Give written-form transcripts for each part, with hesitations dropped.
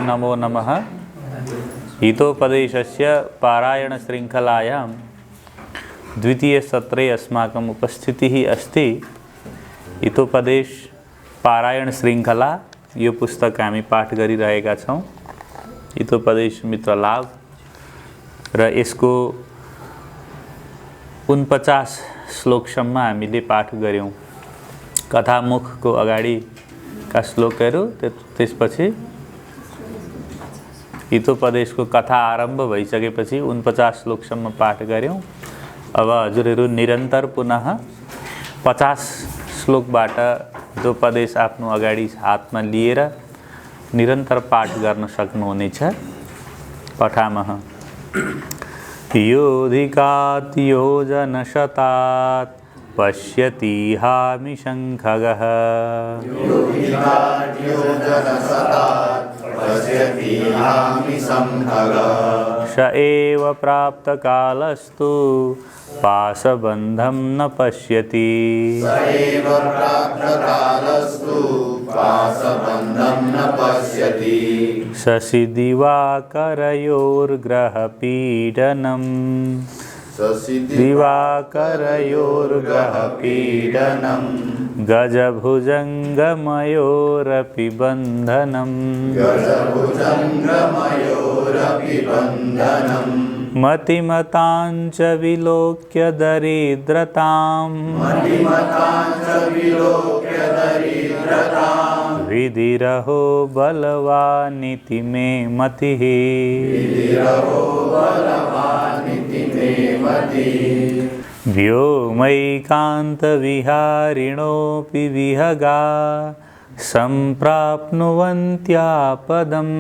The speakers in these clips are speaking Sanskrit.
गुरुभ्यो नमो नमः। हितोपदेशस्य पारायण श्रृंखलायां द्वितीय सत्रे अस्माकम् उपस्थितिः अस्ति। हितोपदेश पारायण श्रृंखला यो पुस्तक हामी पाठ गरिरहेका छौं। हितोपदेश मित्र लाभ र यसको 49 श्लोकसम्म हामीले पाठ गर्यौं। कथामुखको अगाडिका श्लोकहरू, त्यसपछि हितोपदेशको कथा आरम्भ भइसकेपछि 49 श्लोकसम्म पाठ गर्यौं। अब हजुरहरू निरन्तर पुनः 50 श्लोकबाट हितोपदेश आफ्नो अगाडि हातमा लिएर निरन्तर पाठ गर्न सक्नुहुनेछ। पठामः। योऽधिकात् योजनशतात् पश्यति हामिशङ्खगः। स एव प्राप्तकालस्तु पाशबन्धं न पश्यति। शशि दिवाकरयोर्ग्रहपीडनम् गजभुजङ्गमयोरपि बन्धनम् मतिमताञ्च विलोक्य दरिद्रताम् विधिरहो बलवानिति मे मतिः। व्योमैकान्तविहारिणोऽपि विहगा सम्प्राप्नुवन्त्यापदम्।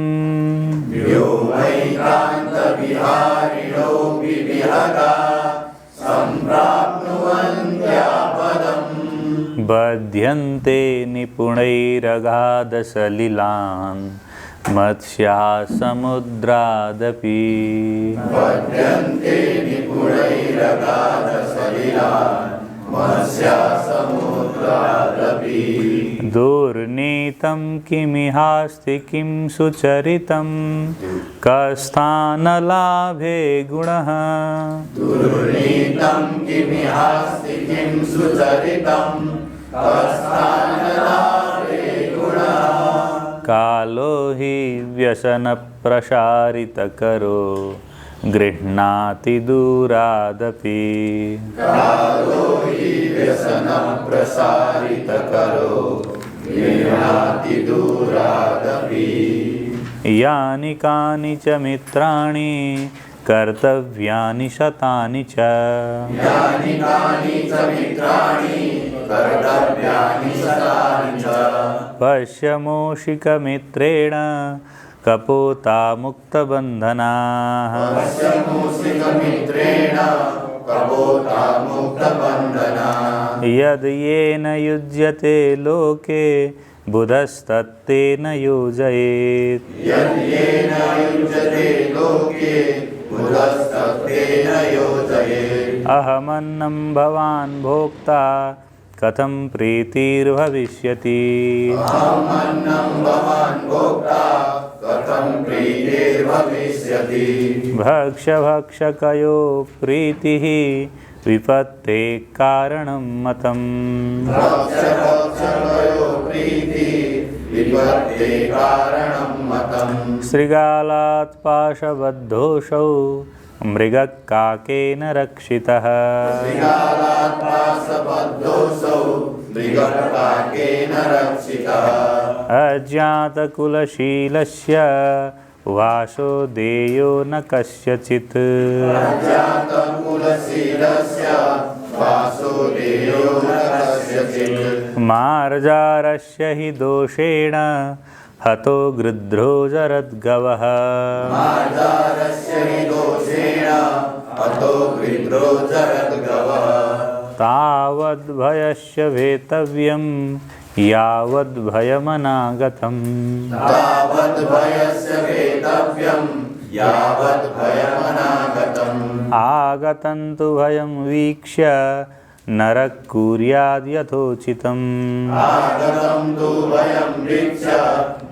बध्यन्ते निपुणैरगाधसलिलान् मत्स्याः समुद्रादपि। दुर्नीतं किमिहास्ति किं सुचरितं कस्थानलाभे गुणः। कालो हि व्यसनप्रसारितकरो गृह्णाति दूरादपि। यानि कानि च मित्राणि कर्तव्यानि शतानि च। पश्य मूषिकमित्रेण कपोतामुक्तबन्धनाः। यद् येन युज्यते लोके बुधस्तत्तेन योजयेत्। अहमन्नं भवान् भोक्ता कथं प्रीतिर्भविष्यति। भक्ष्यभक्षकयो प्रीतिः विपत्तेः कारणं मतम्। शृगालात् पाशबद्धोऽसौ मृगकाकेन रक्षितः। अज्ञातकुलशीलस्य वासो देयो न कस्यचित्। मार्जारस्य हि दोषेण हतो गृध्रो जरद्गवः। तावद्भयस्य वेतव्यं यावद्भयमनागतम्। आगतं तु भयं वीक्ष्य नरः कुर्याद् यथोचितम्।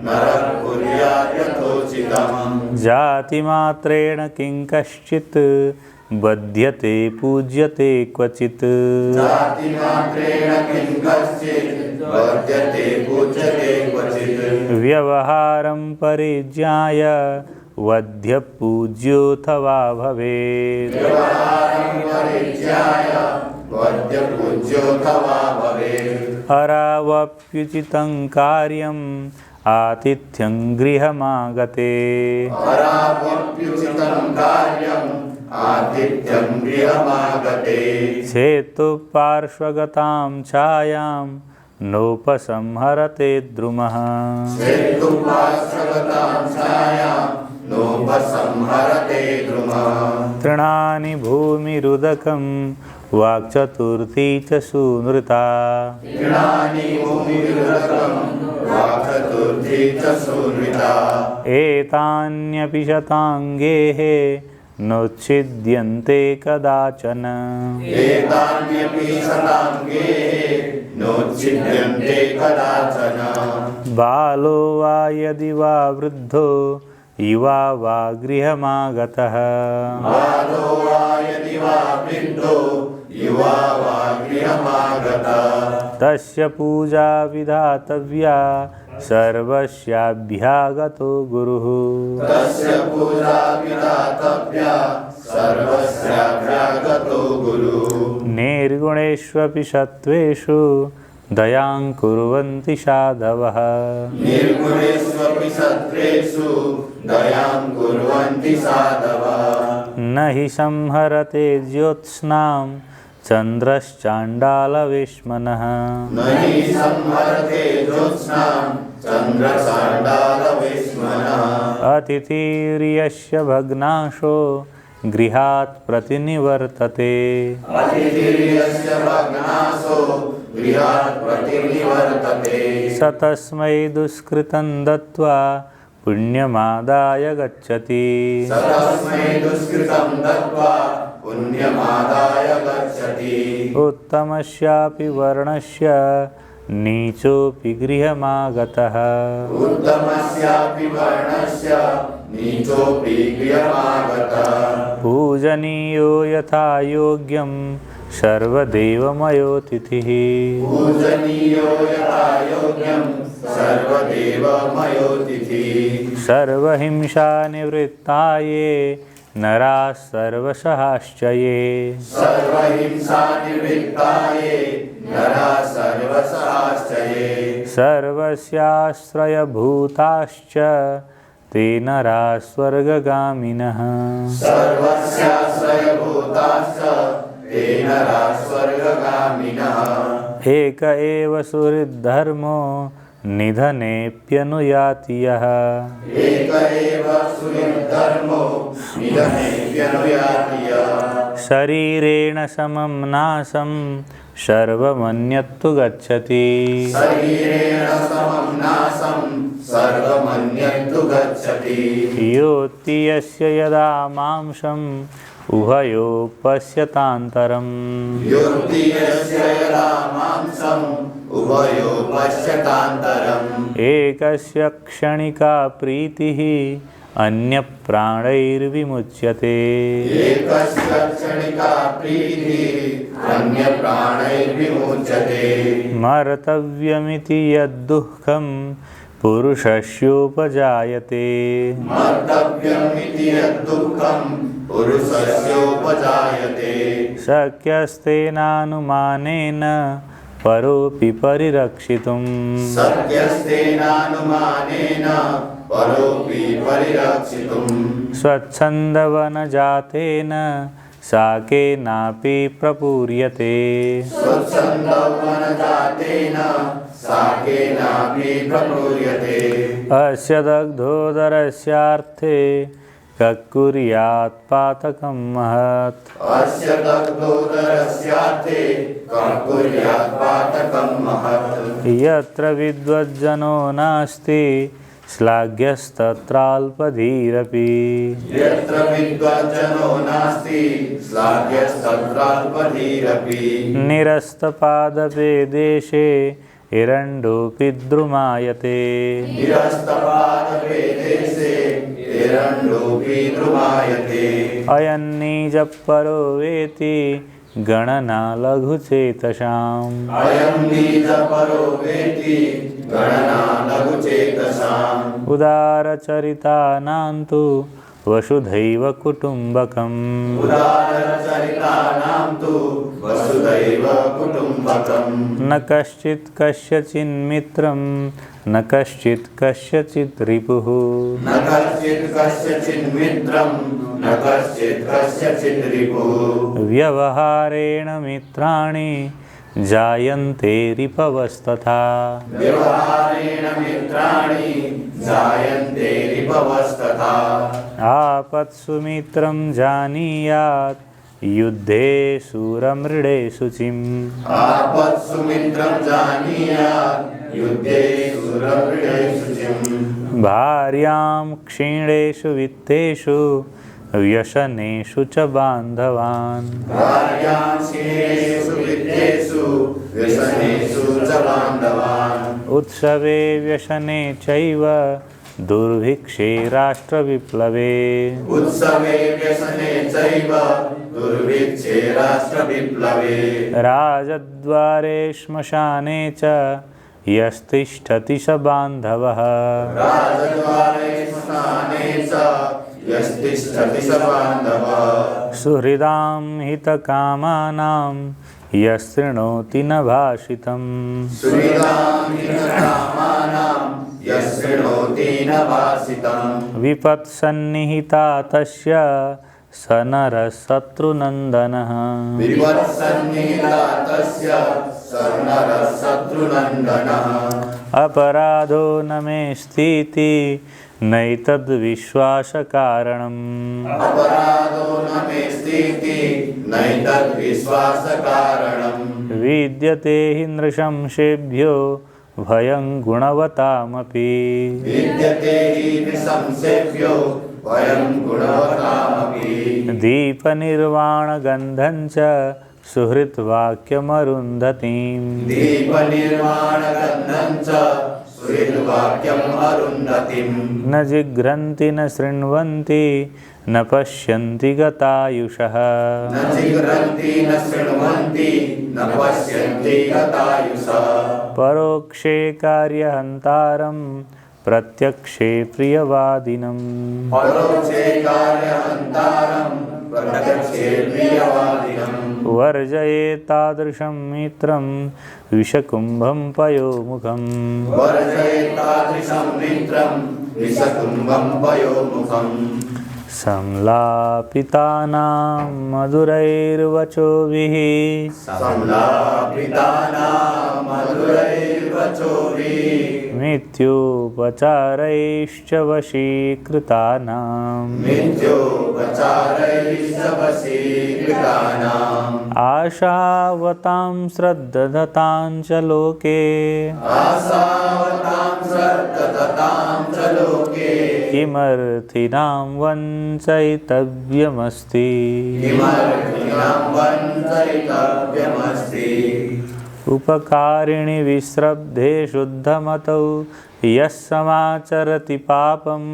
नरः कुर्यात् यथोचितम् जातिमात्रेण किं कश्चित् बध्यते पूज्यते क्वचित् जातिमात्रेण किं कश्चित् बध्यते पूज्यते क्वचित् व्यवहारं परिज्ञाय वध्यपूज्योऽथवा भवेत् व्यवहारं परिज्ञाय वध्यपूज्योऽथवा भवेत् अरावप्युचितं कार्यम् आतिथ्यं गृहमागते अरावप्युचितं कार्यम् आतिथ्यं गृहमागते चेत्तु पार्श्वगतां छायां नोपसंहरते द्रुमः चेत्तुपार्श्वगतां छायां नोपसंहरते द्रुमः तृणानि भूमिरुदकं वाक्चतुर्थी च सुनृता तृणानि भूमिरुदकं वाक्चतुर्थी च सुनृता एतान्यपि शताङ्गेः नोच्छिद्यन्ते कदाचन एतान्यपि शताङ्गेः नोच्छिद्यन्ते कदाचन बालो वा यदि वा वृद्धो युवा वा गृहमागतः बालो वा यदि वा वृद्धो युवा वा गृहमागतः तस्य पूजा विधातव्या सर्वस्याभ्यागतो गुरुः तस्य पूजा विधातव्या सर्वस्याभ्यागतो गुरुः निर्गुणेष्वपि सत्त्वेषु दयां कुर्वन्ति साधवः निर्गुणेष्वपि सत्त्वेषु दयां कुर्वन्ति साधवः न हि संहरते ज्योत्स्नां चन्द्रश्चाण्डालविष्मनः न हि संहरते ज्योत्स्नां चन्द्रचाण्डालविष्मनः अतिथिर्यस्य भग्नाशो गृहात् प्रतिनिवर्तते अतिथिर्यस्य भग्नाशो गृहात् प्रतिनिवर्तते स तस्मै दुष्कृतं दत्त्वा पुण्यमादाय गच्छति स तस्मै दुष्कृतं दत्त्वा पुण्यमादाय गच्छति उत्तमस्यापि वर्णस्य नीचोऽपि गृहमागतः उत्तमस्यापि वर्णस्य नीचोऽपि गृहमागतः पूजनीयो यथा योग्यं सर्वदेवमयोतिथिः पूजनीयो यथा योग्यं सर्वदेवमयोतिथिः सर्वहिंसानिवृत्ताये नराः सर्वसहाश्चये सर्वहिंसानिवृत्ताये नराः सर्वसहाश्चये सर्वस्याश्रयभूताश्च ते नराः स्वर्गगामिनः सर्वस्याश्रयभूताश्च ते नराः स्वर्गगामिनः एक एव सुहृद्धर्मो निधनेऽप्यनुयाति यः एक एव सुहृद्धर्मो निधनेऽप्यनुयाति यः शरीरेण समं नाशं सर्वमन्यत्तु गच्छति शरीरेण समं नाशं सर्वमन्यत्तु गच्छति योऽति यस्य यदा मांसम् उभयो पश्यतान्तरम् योऽति यस्य यदा मांसम् उभयो पश्यतान्तरम् एकस्य क्षणिका प्रीतिः अन्यप्राणैर्विमुच्यते एकस्य क्षणिका प्रीतिः अन्यप्राणैर्विमुच्यते मर्तव्यमिति यद्दुःखं पुरुषस्योपजायते मर्तव्यमिति यद्दुःखं पुरुषस्योपजायते शक्यस्तेनानुमानेन परोऽपि परिरक्षितुम् सत्यस्तेनानुमानेन परोऽपि परिरक्षितुम् स्वच्छन्दवनजातेन साकेनापि प्रपूर्यते स्वच्छन्दवनजातेन साकेनापि प्रपूर्यते अस्य दग्धोदरस्यार्थे ककुर्यात् पातकं महत् अस्य दग्धोदरस्यार्थे कर्कुर्यात् पातकं महत् यत्र विद्वज्जनो नास्ति श्लाघ्यस्तत्राल्पधीरपि यत्र विद्वज्जनो नास्ति श्लाघ्यस्तत्राल्पधीरपि निरस्तपादपे देशे एरण्डोऽपि द्रुमायते निरस्तपादवेदेशे एरण्डोऽपि द्रुमायते अयन्निजपरो वेति गणना लघुचेतसाम् अयं निजपरो वेति गणना लघुचेतसाम् उदारचरितानां तु वसुधैव कुटुम्बकम् उदारचरितानां तु वसुधैव कुटुम्बकम् न कश्चित् कस्यचिन्मित्रं न कश्चित् कस्यचित् रिपुः न कश्चित् कस्यचित् मित्रं न कश्चित् कस्यचित् रिपुः व्यवहारेण मित्राणि जायन्ते रिपवस्तथा व्यवहारेण मित्राणि जायन्ते रिपवस्तथा आपत्सु मित्रं जानीयात् युद्धे शूरमृडे शुचिम् आपत्सु मित्रं जानीयात् युद्धे शूरमृडे शुचिम् भार्यां क्षीणेषु वित्तेषु व्यसनेषु च बान्धवान् भार्यां क्षीणेषु विद्येषु व्यसनेषु च बान्धवान् उत्सवे व्यसने चैव दुर्भिक्षे राष्ट्रविप्लवे उत्सवे व्यसने चैव दुर्भिक्षे राष्ट्रविप्लवे राजद्वारे श्मशाने च यस्तिष्ठति स बान्धवः राजद्वारे स्नाने च यस्तिष्ठति स बान्धवः सुहृदां हितकामानां यशृणोति न भाषितम् सुहृदां हितकामानां यशृणोति न भाषितम् विपत्सन्निहिता तस्य स नरः शत्रुनन्दनः विपत्सन्निहिता तस्य स नरः शत्रुनन्दनः अपराधो न मे स्थिति नैतद्विश्वासकारणम् अपराधो न मे स्थिति नैतद्विश्वासकारणम् विद्यते हि नृशंसेभ्यो भयं गुणवतामपि विद्यते हि नृशंसेभ्यो भयं गुणवतामपि दीपनिर्वाणगन्धं च सुहृद्वाक्यमरुन्धतीम् दीपनिर्वाणगन्धं च सुहृद्वाक्यम् अरुन्धतीम् न जिघ्रन्ति न शृण्वन्ति न पश्यन्ति गतायुषः न जिघ्रन्ति न शृण्वन्ति न पश्यन्ति गतायुषः परोक्षे कार्यहन्तारं प्रत्यक्षे प्रियवादिनम् परोक्षे कार्यहन्तारं प्रत्यक्षे प्रियवादिनम् वर्जयेतादृशं मित्रं विषकुम्भं पयोमुखम् वर्जयेतादृशं मित्रं विषकुम्भं पयोमुखम् संलापितानां मधुरैर्वचोभिः संलापितानां मधुरैर्वचोभिः मिथ्योपचारैश्च वशीकृतानां मिथ्योपचारैश्च वशीकृतानाम् आशावतां श्रद्धतां च लोके आसावतां श्रद्धतां च लोके किमर्थिनां वञ्चयितव्यमस्ति किमर्थिनां वञ्चयितव्यमस्ति उपकारिणि विश्रब्धे शुद्धमतौ यः समाचरति पापम्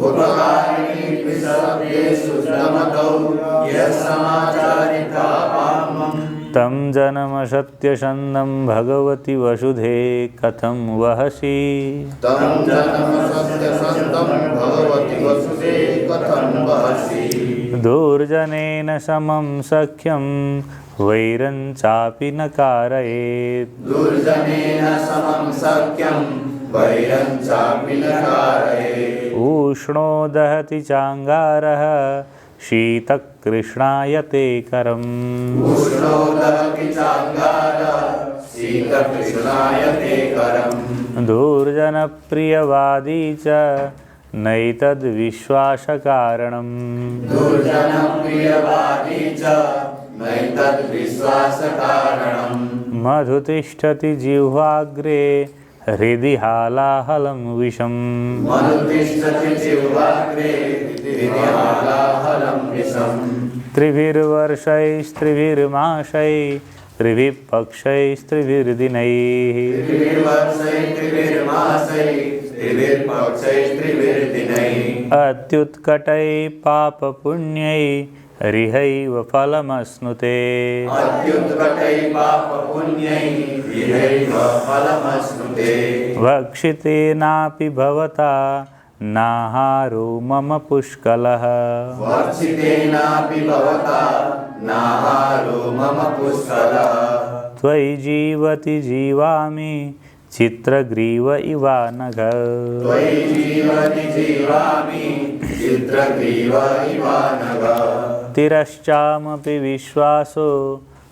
उपकारिणि विश्रब्धे शुद्धमतौ यः समाचरति पापम् तं जनमसत्यसन्नं भगवति वसुधे कथं वहसि तं जनमसत्यसन्तं भगवति वसुधे कथं वहसि दुर्जनेन समं सख्यं वैरं चापि न कारयेत् दुर्जनेन समं सख्यं वैरं चापि न कारयेत् उष्णो दहति चाङ्गारः शीतकृष्णायते करम् उष्णो दहति चाङ्गारः शीतकृष्णायते करम् दुर्जनप्रियवादी च नैतद्विश्वासकारणम् दुर्जनप्रियवादी च नैतद्विश्वासकारणम् मधुतिष्ठति जिह्वाग्रे हृदि हालाहलं विषम् मधुतिष्ठति जिह्वाग्रे हृदि हालाहलं विषम् त्रिभिर्वर्षैस्त्रिभिर्मासैः त्रिभिः पक्षैस्त्रिभिर्दिनैः अत्युत्कटैः पापपुण्यैः रिहैव फलमश्नुते भक्षितेनापि भवता नाहारो मम पुष्कलः त्वयि जीवति जीवामि चित्रग्रीव इवानघ तिरश्चामपि विश्वासो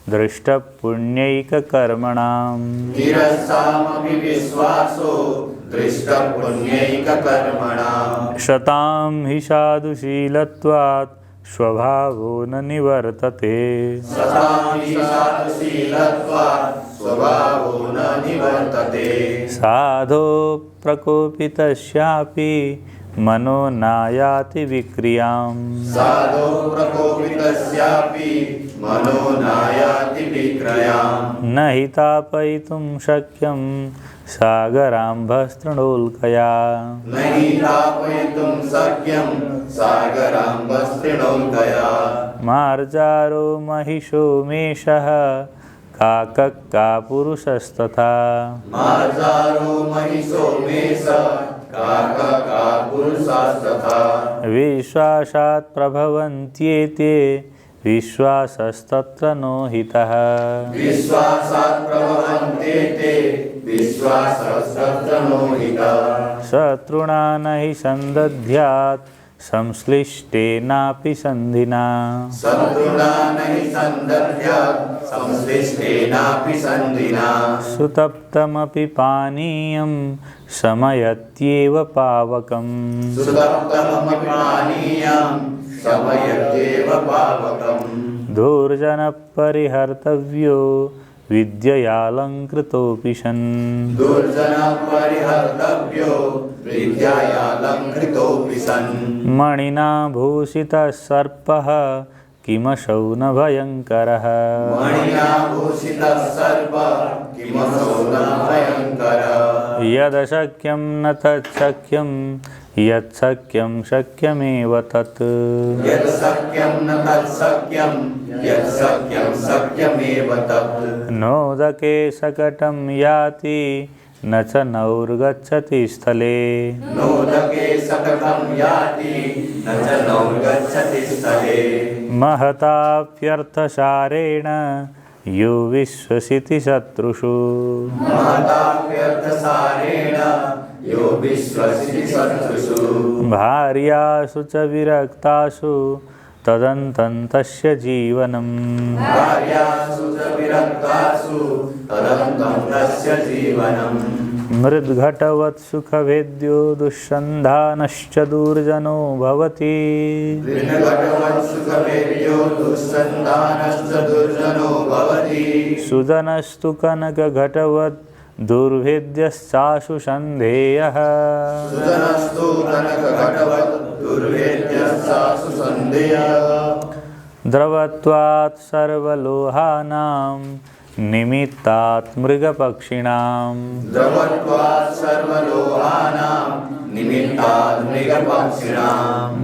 दृष्टपुण्यैककर्मणाम् शतां हि साधुशीलत्वात् स्वभावो न निवर्तते साधो प्रकोपितस्यापि मनो नायाति विक्रियाम् न हि तापयितुं शक्यं सागराम्भस्तृणोल्कया मार्जारो महिषो मेषः काकः पुरुषस्तथा विश्वासात् प्रभवन्त्येते विश्वासस्तत्र नो हितः शत्रुणा न हि सन्दध्यात् संश्लिष्टेनापि सन्धिना सुतप्तमपि पानीयं शमयत्येव पावकम् दुर्जनपरिहर्तव्यो विद्ययालङ्कृतोऽपि सन् मणिना भूषितः सर्पः किमसौ न भयङ्करः यदशक्यं न तत्शक्यं यत्शक्यं शक्यमेव तत् नोदके सकटं याति न च नौर्गच्छति स्थले महताप्यर्थसारेण यो विश्वसिति शत्रुषु भार्यासु च विरक्तासु तदन्तं तस्य जीवनम् मृद्घटवत् सुखभेद्यो दुःसन्धानश्च दुर्जनो भवति सुजनस्तु कनकघटवत् दुर्भेद्यश्चाशु सन्धेयः द्रवत्वात् सर्वलोहानां निमित्तात् मृगपक्षिणाम्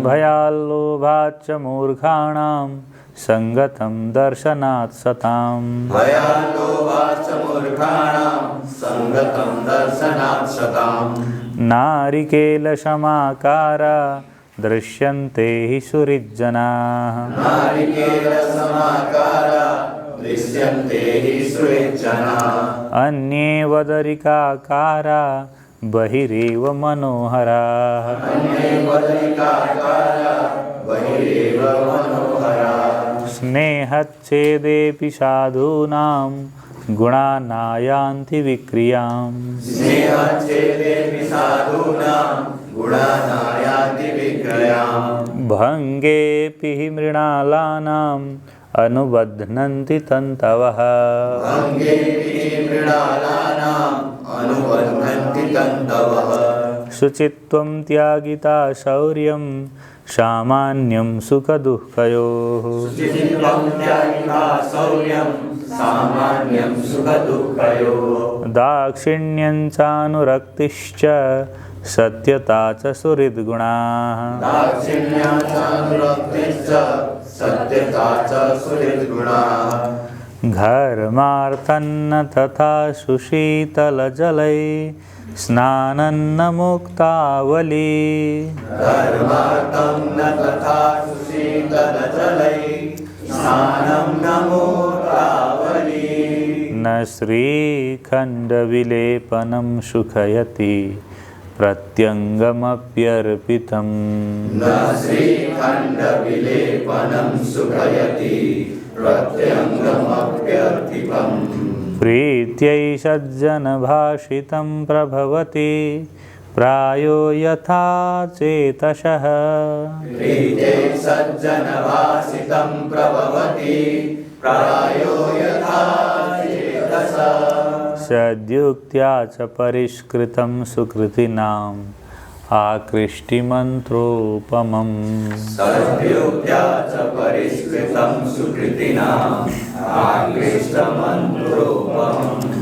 भयाल्लोभाच्च मूर्खाणां संगतं दर्शनात् सताम् नारिकेलसमाकारा दृश्यन्ते हि सुहृज्जनाः अन्ये वदरिकाकारा बहिरेव मनोहराः स्नेहच्छेदेऽपि साधूनां गुणानायान्ति विक्रियाम् भङ्गेऽपि हि मृणालानाम् अनुबध्नन्ति तन्तवः शुचित्वं त्यागिता शौर्यं सामान्यं सुखदुःखयोः सामान्यं सुखदुःखयोः दाक्षिण्यं चानुरक्तिश्च सत्यता च सुहृद्गुणाः दाक्षिण्याचानुरक्तिश्च सत्यता च सुहृद्गुणाः घर्मार्थन्न तथा सुशीतलजलैः स्नानन्न मुक्तावली धर्मार्थं न तथा सुशीतलजलैः स्नानं न मूर्धावली न श्रीखण्डविलेपनं सुखयति प्रत्यङ्गमप्यर्पितम् न श्रीखण्डविलेपनं सुखयति प्रत्यङ्गमप्यर्पितम् प्रीत्यै सज्जनभाषितं प्रभवति प्रायो यथा चेतसः प्रीते सज्जनभासितं प्रभवति प्रायो यथा चेतसः सद्युक्त्या च परिष्कृतं सुकृतिनाम् आकृष्टिमन्त्रोपमम् सद्युक्त्या च परिष्कृतं सुकृतिनाम् आकृष्टमन्त्रोपमम्